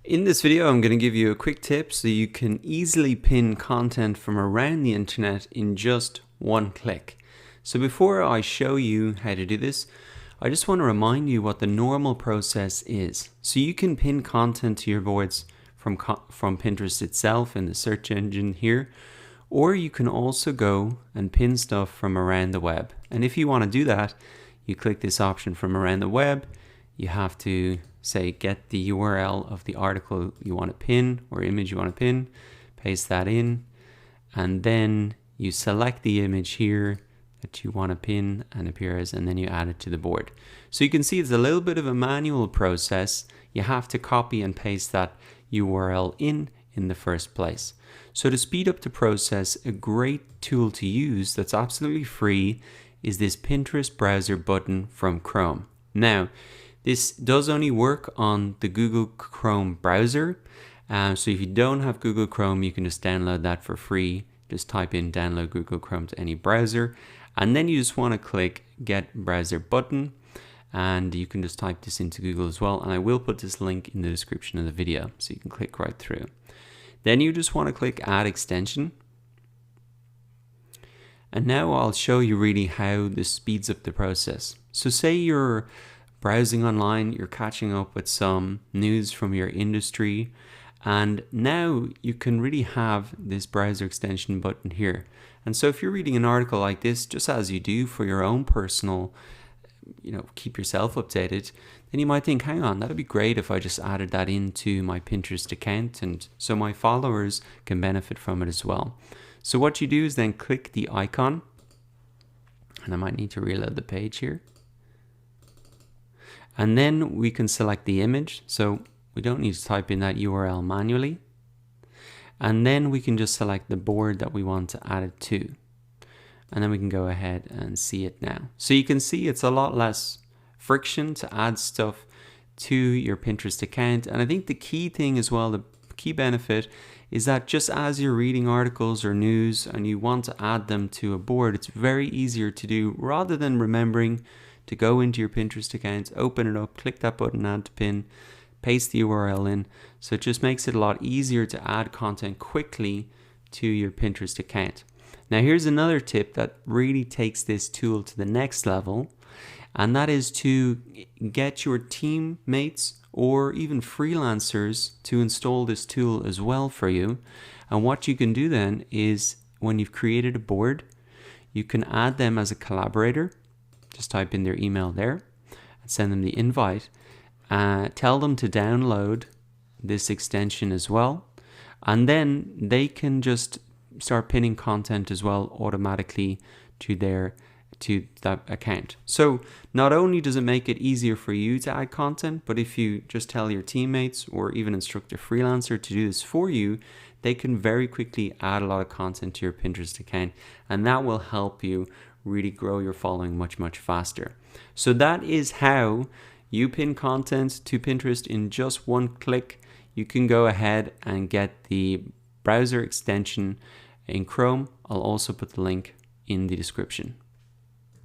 In this video, I'm going to give you a quick tip so you can easily pin content from around the internet in just one click. So before I show you how to do this, I just want to remind you what the normal process is. So you can pin content to your boards from Pinterest itself in the search engine here, or you can also go and pin stuff from around the web. And if you want to do that, you click this option from around the web. You have to say get the URL of the article you want to pin or image you want to pin, paste that in, and then you select the image here that you want to pin and appear as, and then you add it to the board. So you can see it's a little bit of a manual process. You have to copy and paste that URL in the first place. So to speed up the process, a great tool to use that's absolutely free is this Pinterest browser button from Chrome. Now, this does only work on the Google Chrome browser. So if you don't have Google Chrome, you can just download that for free. Just type in download Google Chrome to any browser. And then you just want to click get browser button. And you can just type this into Google as well. And I will put this link in the description of the video so you can click right through. Then you just want to click add extension. And now I'll show you really how this speeds up the process. So say you're browsing online, you're catching up with some news from your industry, and now you can really have this browser extension button here. And so if you're reading an article like this, just as you do for your own personal, keep yourself updated, then you might think, hang on, that'd be great if I just added that into my Pinterest account, and so my followers can benefit from it as well. So what you do is then click the icon, and I might need to reload the page here. And then we can select the image. So we don't need to type in that URL manually. And then we can just select the board that we want to add it to. And then we can go ahead and see it now. So you can see it's a lot less friction to add stuff to your Pinterest account. And I think the key thing as well, the key benefit is that just as you're reading articles or news and you want to add them to a board, it's very easier to do rather than remembering to go into your Pinterest account, open it up, click that button, add to pin, paste the URL in. So it just makes it a lot easier to add content quickly to your Pinterest account. Now here's another tip that really takes this tool to the next level, and that is to get your teammates or even freelancers to install this tool as well for you. And what you can do then is when you've created a board, you can add them as a collaborator. Just type in their email there and send them the invite. Tell them to download this extension as well. And then they can just start pinning content as well automatically to that account. So not only does it make it easier for you to add content, but if you just tell your teammates or even instruct a freelancer to do this for you, they can very quickly add a lot of content to your Pinterest account, and that will help you really grow your following much, much faster. So that is how you pin content to Pinterest in just one click. You can go ahead and get the browser extension in Chrome. I'll also put the link in the description.